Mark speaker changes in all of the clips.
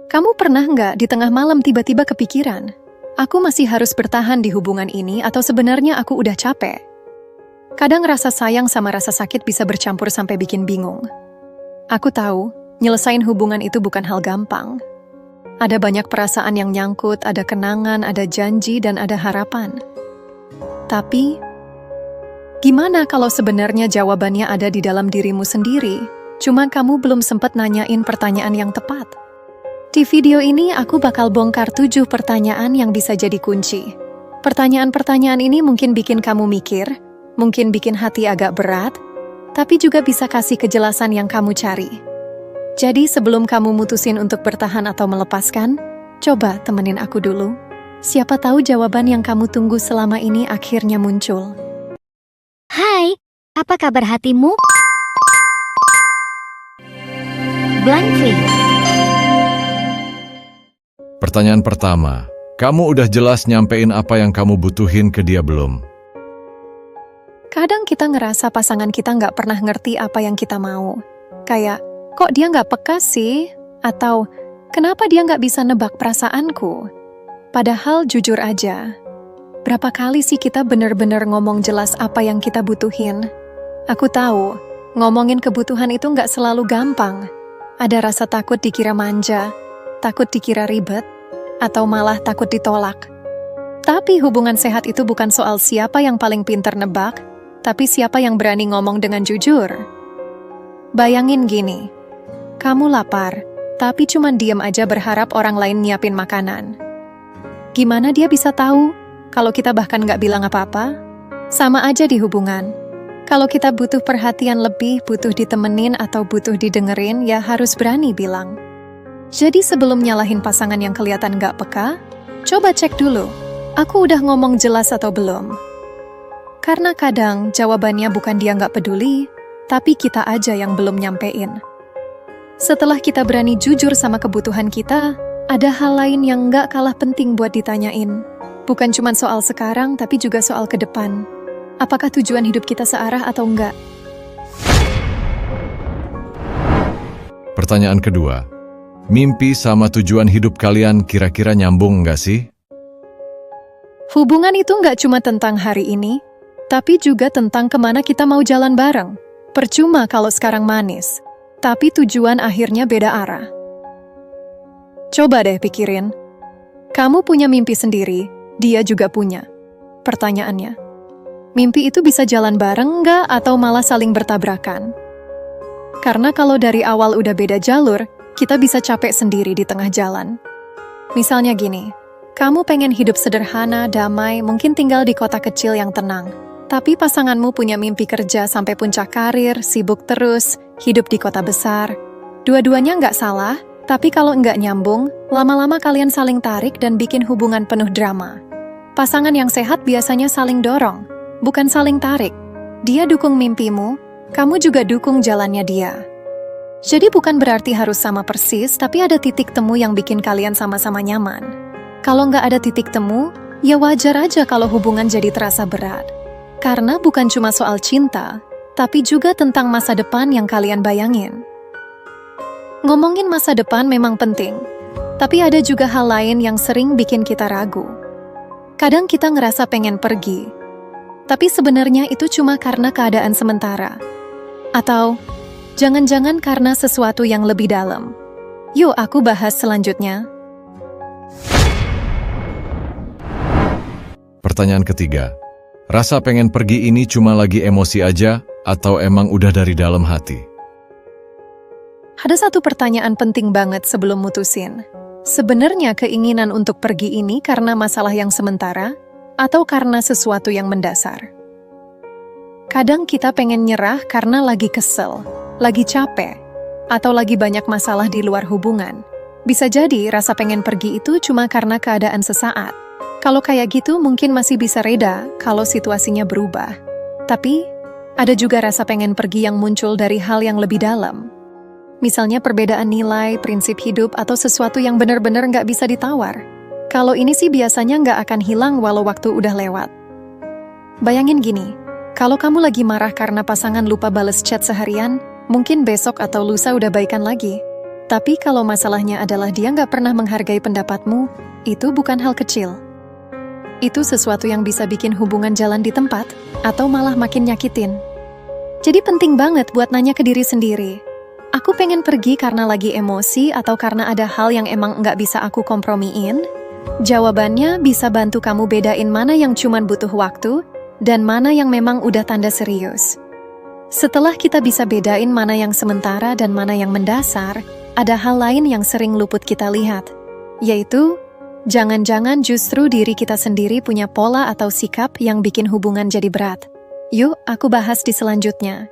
Speaker 1: Kamu pernah nggak di tengah malam tiba-tiba kepikiran, aku masih harus bertahan di hubungan ini atau sebenarnya aku udah capek? Kadang rasa sayang sama rasa sakit bisa bercampur sampai bikin bingung. Aku tahu, nyelesain hubungan itu bukan hal gampang. Ada banyak perasaan yang nyangkut, ada kenangan, ada janji, dan ada harapan. Tapi, gimana kalau sebenarnya jawabannya ada di dalam dirimu sendiri? Cuma kamu belum sempat nanyain pertanyaan yang tepat. Di video ini aku bakal bongkar 7 pertanyaan yang bisa jadi kunci. Pertanyaan-pertanyaan ini mungkin bikin kamu mikir, mungkin bikin hati agak berat, tapi juga bisa kasih kejelasan yang kamu cari. Jadi sebelum kamu mutusin untuk bertahan atau melepaskan, coba temenin aku dulu. Siapa tahu jawaban yang kamu tunggu selama ini akhirnya muncul.
Speaker 2: Hai, apa kabar hatimu? Blank Free.
Speaker 3: Pertanyaan pertama, kamu udah jelas nyampein apa yang kamu butuhin ke dia belum?
Speaker 1: Kadang kita ngerasa pasangan kita nggak pernah ngerti apa yang kita mau. Kayak, kok dia nggak peka sih? Atau, kenapa dia nggak bisa nebak perasaanku? Padahal jujur aja, berapa kali sih kita bener-bener ngomong jelas apa yang kita butuhin? Aku tahu, ngomongin kebutuhan itu nggak selalu gampang. Ada rasa takut dikira manja, takut dikira ribet, atau malah takut ditolak. Tapi hubungan sehat itu bukan soal siapa yang paling pintar nebak, tapi siapa yang berani ngomong dengan jujur. Bayangin gini, kamu lapar, tapi cuman diam aja berharap orang lain nyiapin makanan. Gimana dia bisa tahu kalau kita bahkan nggak bilang apa-apa? Sama aja di hubungan. Kalau kita butuh perhatian lebih, butuh ditemenin atau butuh didengerin, ya harus berani bilang. Jadi sebelum nyalahin pasangan yang kelihatan nggak peka, coba cek dulu, aku udah ngomong jelas atau belum? Karena kadang jawabannya bukan dia nggak peduli, tapi kita aja yang belum nyampein. Setelah kita berani jujur sama kebutuhan kita, ada hal lain yang nggak kalah penting buat ditanyain. Bukan cuma soal sekarang, tapi juga soal ke depan. Apakah tujuan hidup kita searah atau enggak?
Speaker 3: Pertanyaan kedua, mimpi sama tujuan hidup kalian kira-kira nyambung nggak sih?
Speaker 1: Hubungan itu nggak cuma tentang hari ini, tapi juga tentang kemana kita mau jalan bareng. Percuma kalau sekarang manis, tapi tujuan akhirnya beda arah. Coba deh pikirin, kamu punya mimpi sendiri, dia juga punya. Pertanyaannya, mimpi itu bisa jalan bareng nggak atau malah saling bertabrakan? Karena kalau dari awal udah beda jalur, kita bisa capek sendiri di tengah jalan. Misalnya gini, kamu pengen hidup sederhana, damai, mungkin tinggal di kota kecil yang tenang. Tapi pasanganmu punya mimpi kerja sampai puncak karir, sibuk terus, hidup di kota besar. Dua-duanya nggak salah, tapi kalau nggak nyambung, lama-lama kalian saling tarik dan bikin hubungan penuh drama. Pasangan yang sehat biasanya saling dorong, bukan saling tarik. Dia dukung mimpimu, kamu juga dukung jalannya dia. Jadi bukan berarti harus sama persis, tapi ada titik temu yang bikin kalian sama-sama nyaman. Kalau nggak ada titik temu, ya wajar aja kalau hubungan jadi terasa berat. Karena bukan cuma soal cinta, tapi juga tentang masa depan yang kalian bayangin. Ngomongin masa depan memang penting, tapi ada juga hal lain yang sering bikin kita ragu. Kadang kita ngerasa pengen pergi, tapi sebenarnya itu cuma karena keadaan sementara. Atau jangan-jangan karena sesuatu yang lebih dalam. Yuk aku bahas selanjutnya.
Speaker 3: Pertanyaan ketiga, rasa pengen pergi ini cuma lagi emosi aja atau emang udah dari dalam hati?
Speaker 1: Ada satu pertanyaan penting banget sebelum mutusin. Sebenarnya keinginan untuk pergi ini karena masalah yang sementara atau karena sesuatu yang mendasar? Kadang kita pengen nyerah karena lagi kesel, lagi capek, atau lagi banyak masalah di luar hubungan. Bisa jadi rasa pengen pergi itu cuma karena keadaan sesaat. Kalau kayak gitu mungkin masih bisa reda kalau situasinya berubah. Tapi, ada juga rasa pengen pergi yang muncul dari hal yang lebih dalam. Misalnya perbedaan nilai, prinsip hidup, atau sesuatu yang benar-benar nggak bisa ditawar. Kalau ini sih biasanya nggak akan hilang walau waktu udah lewat. Bayangin gini, kalau kamu lagi marah karena pasangan lupa bales chat seharian, mungkin besok atau lusa udah baikan lagi. Tapi kalau masalahnya adalah dia nggak pernah menghargai pendapatmu, itu bukan hal kecil. Itu sesuatu yang bisa bikin hubungan jalan di tempat, atau malah makin nyakitin. Jadi penting banget buat nanya ke diri sendiri. Aku pengen pergi karena lagi emosi atau karena ada hal yang emang nggak bisa aku kompromiin? Jawabannya bisa bantu kamu bedain mana yang cuman butuh waktu, dan mana yang memang udah tanda serius. Setelah kita bisa bedain mana yang sementara dan mana yang mendasar, ada hal lain yang sering luput kita lihat, yaitu jangan-jangan justru diri kita sendiri punya pola atau sikap yang bikin hubungan jadi berat. Yuk, aku bahas di selanjutnya.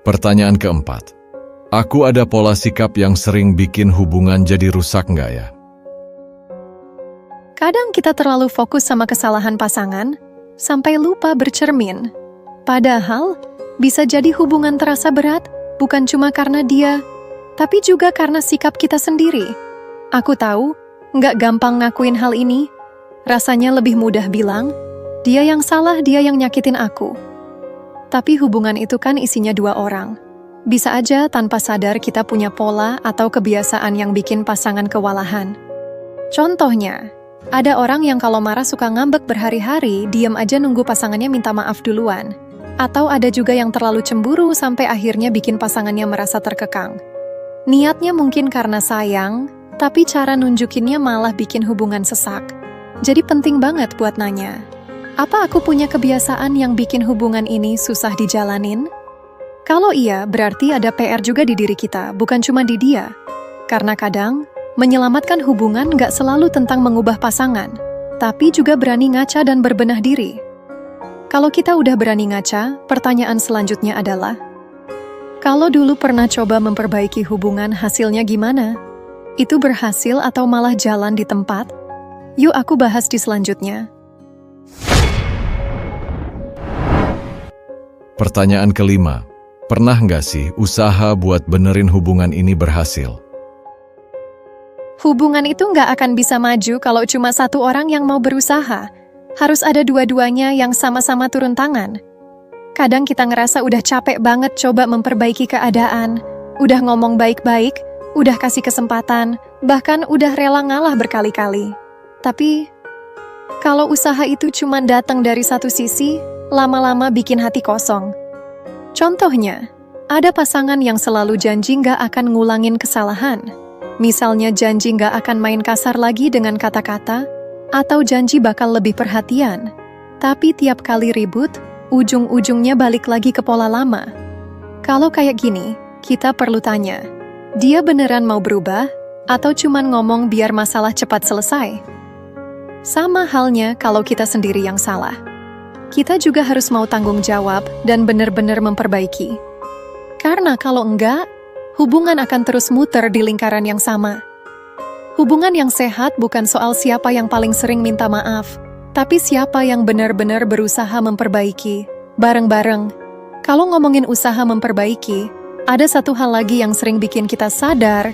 Speaker 3: Pertanyaan keempat. Aku ada pola sikap yang sering bikin hubungan jadi rusak nggak ya?
Speaker 1: Kadang kita terlalu fokus sama kesalahan pasangan, sampai lupa bercermin. Padahal, bisa jadi hubungan terasa berat, bukan cuma karena dia, tapi juga karena sikap kita sendiri. Aku tahu, nggak gampang ngakuin hal ini. Rasanya lebih mudah bilang, dia yang salah, dia yang nyakitin aku. Tapi hubungan itu kan isinya dua orang. Bisa aja tanpa sadar kita punya pola atau kebiasaan yang bikin pasangan kewalahan. Contohnya, ada orang yang kalau marah suka ngambek berhari-hari, diam aja nunggu pasangannya minta maaf duluan. Atau ada juga yang terlalu cemburu sampai akhirnya bikin pasangannya merasa terkekang. Niatnya mungkin karena sayang, tapi cara nunjukinnya malah bikin hubungan sesak. Jadi penting banget buat nanya, apa aku punya kebiasaan yang bikin hubungan ini susah dijalanin? Kalau iya, berarti ada PR juga di diri kita, bukan cuma di dia. Karena kadang, menyelamatkan hubungan gak selalu tentang mengubah pasangan, tapi juga berani ngaca dan berbenah diri. Kalau kita udah berani ngaca, pertanyaan selanjutnya adalah, kalau dulu pernah coba memperbaiki hubungan, hasilnya gimana? Itu berhasil atau malah jalan di tempat? Yuk aku bahas di selanjutnya.
Speaker 3: Pertanyaan kelima. Pernah nggak sih usaha buat benerin hubungan ini berhasil?
Speaker 1: Hubungan itu nggak akan bisa maju kalau cuma satu orang yang mau berusaha. Harus ada dua-duanya yang sama-sama turun tangan. Kadang kita ngerasa udah capek banget coba memperbaiki keadaan, udah ngomong baik-baik, udah kasih kesempatan, bahkan udah rela ngalah berkali-kali. Tapi, kalau usaha itu cuma datang dari satu sisi, lama-lama bikin hati kosong. Contohnya, ada pasangan yang selalu janji nggak akan ngulangin kesalahan. Misalnya janji nggak akan main kasar lagi dengan kata-kata, atau janji bakal lebih perhatian. Tapi tiap kali ribut, ujung-ujungnya balik lagi ke pola lama. Kalau kayak gini, kita perlu tanya, dia beneran mau berubah, atau cuman ngomong biar masalah cepat selesai? Sama halnya kalau kita sendiri yang salah. Kita juga harus mau tanggung jawab dan benar-benar memperbaiki. Karena kalau enggak, hubungan akan terus muter di lingkaran yang sama. Hubungan yang sehat bukan soal siapa yang paling sering minta maaf, tapi siapa yang benar-benar berusaha memperbaiki, bareng-bareng. Kalau ngomongin usaha memperbaiki, ada satu hal lagi yang sering bikin kita sadar,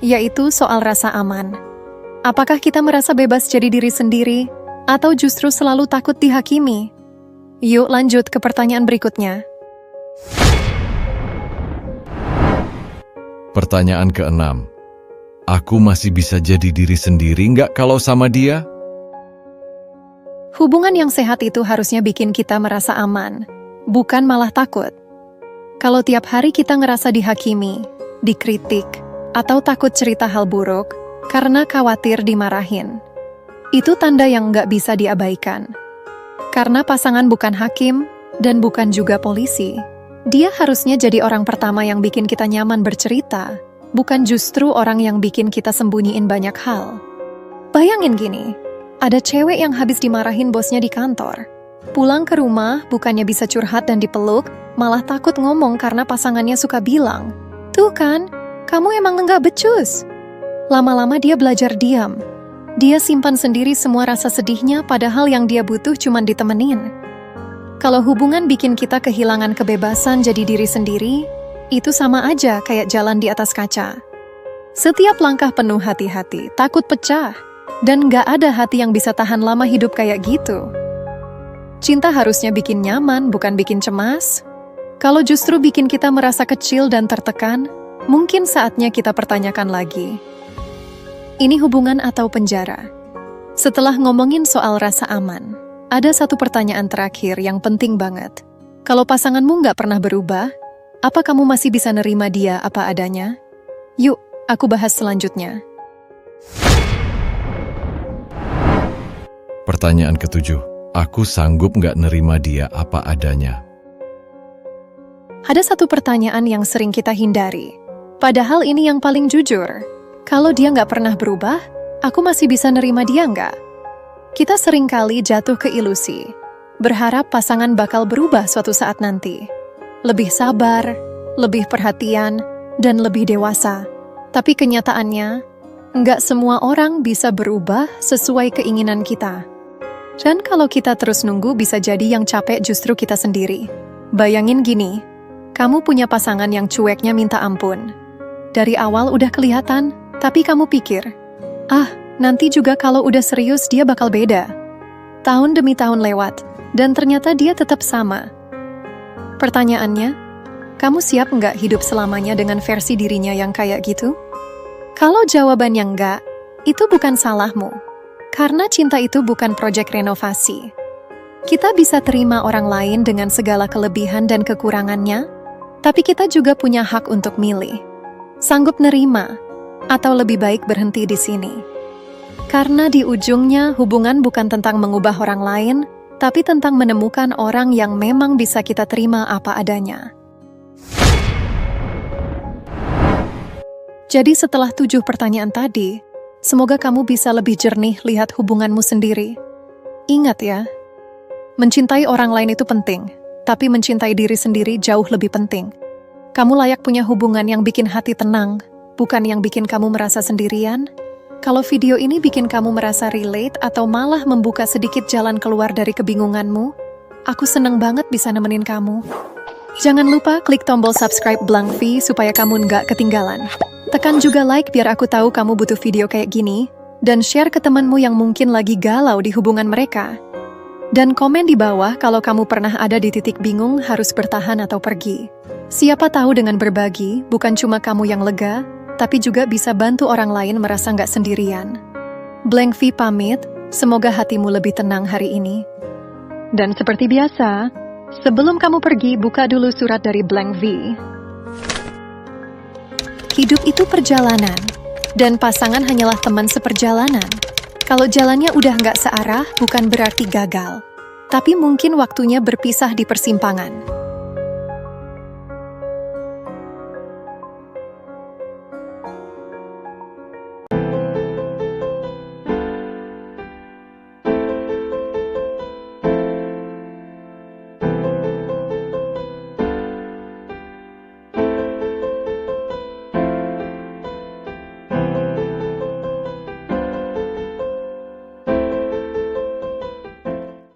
Speaker 1: yaitu soal rasa aman. Apakah kita merasa bebas jadi diri sendiri, atau justru selalu takut dihakimi? Yuk lanjut ke pertanyaan berikutnya.
Speaker 3: Pertanyaan keenam. Aku masih bisa jadi diri sendiri nggak kalau sama dia?
Speaker 1: Hubungan yang sehat itu harusnya bikin kita merasa aman, bukan malah takut. Kalau tiap hari kita ngerasa dihakimi, dikritik, atau takut cerita hal buruk karena khawatir dimarahin, itu tanda yang nggak bisa diabaikan. Karena pasangan bukan hakim dan bukan juga polisi, dia harusnya jadi orang pertama yang bikin kita nyaman bercerita, bukan justru orang yang bikin kita sembunyiin banyak hal. Bayangin gini, ada cewek yang habis dimarahin bosnya di kantor. Pulang ke rumah, bukannya bisa curhat dan dipeluk, malah takut ngomong karena pasangannya suka bilang, "Tuh kan, kamu emang enggak becus." Lama-lama dia belajar diam. Dia simpan sendiri semua rasa sedihnya padahal yang dia butuh cuman ditemenin. Kalau hubungan bikin kita kehilangan kebebasan jadi diri sendiri, itu sama aja kayak jalan di atas kaca. Setiap langkah penuh hati-hati, takut pecah, dan gak ada hati yang bisa tahan lama hidup kayak gitu. Cinta harusnya bikin nyaman, bukan bikin cemas. Kalau justru bikin kita merasa kecil dan tertekan, mungkin saatnya kita pertanyakan lagi. Ini hubungan atau penjara? Setelah ngomongin soal rasa aman, ada satu pertanyaan terakhir yang penting banget. Kalau pasanganmu nggak pernah berubah, apa kamu masih bisa nerima dia apa adanya? Yuk, aku bahas selanjutnya.
Speaker 3: Pertanyaan ketujuh, aku sanggup nggak nerima dia apa adanya?
Speaker 1: Ada satu pertanyaan yang sering kita hindari. Padahal ini yang paling jujur. Kalau dia nggak pernah berubah, aku masih bisa nerima dia nggak? Kita seringkali jatuh ke ilusi, berharap pasangan bakal berubah suatu saat nanti. Lebih sabar, lebih perhatian, dan lebih dewasa. Tapi kenyataannya, nggak semua orang bisa berubah sesuai keinginan kita. Dan kalau kita terus nunggu, bisa jadi yang capek justru kita sendiri. Bayangin gini, kamu punya pasangan yang cueknya minta ampun. Dari awal udah kelihatan, tapi kamu pikir, nanti juga kalau udah serius dia bakal beda. Tahun demi tahun lewat, dan ternyata dia tetap sama. Pertanyaannya, kamu siap nggak hidup selamanya dengan versi dirinya yang kayak gitu? Kalau jawabannya nggak, itu bukan salahmu. Karena cinta itu bukan proyek renovasi. Kita bisa terima orang lain dengan segala kelebihan dan kekurangannya, tapi kita juga punya hak untuk milih. Sanggup nerima, atau lebih baik berhenti di sini. Karena di ujungnya hubungan bukan tentang mengubah orang lain, tapi tentang menemukan orang yang memang bisa kita terima apa adanya. Jadi setelah 7 pertanyaan tadi, semoga kamu bisa lebih jernih lihat hubunganmu sendiri. Ingat ya, mencintai orang lain itu penting, tapi mencintai diri sendiri jauh lebih penting. Kamu layak punya hubungan yang bikin hati tenang, bukan yang bikin kamu merasa sendirian. Kalau video ini bikin kamu merasa relate atau malah membuka sedikit jalan keluar dari kebingunganmu, aku seneng banget bisa nemenin kamu. Jangan lupa klik tombol subscribe Blank V supaya kamu nggak ketinggalan. Tekan juga like biar aku tahu kamu butuh video kayak gini, dan share ke temanmu yang mungkin lagi galau di hubungan mereka. Dan komen di bawah kalau kamu pernah ada di titik bingung harus bertahan atau pergi. Siapa tahu dengan berbagi, bukan cuma kamu yang lega, tapi juga bisa bantu orang lain merasa nggak sendirian. Blank V pamit, semoga hatimu lebih tenang hari ini. Dan seperti biasa, sebelum kamu pergi, buka dulu surat dari Blank V. Hidup itu perjalanan, dan pasangan hanyalah teman seperjalanan. Kalau jalannya udah nggak searah, bukan berarti gagal. Tapi mungkin waktunya berpisah di persimpangan.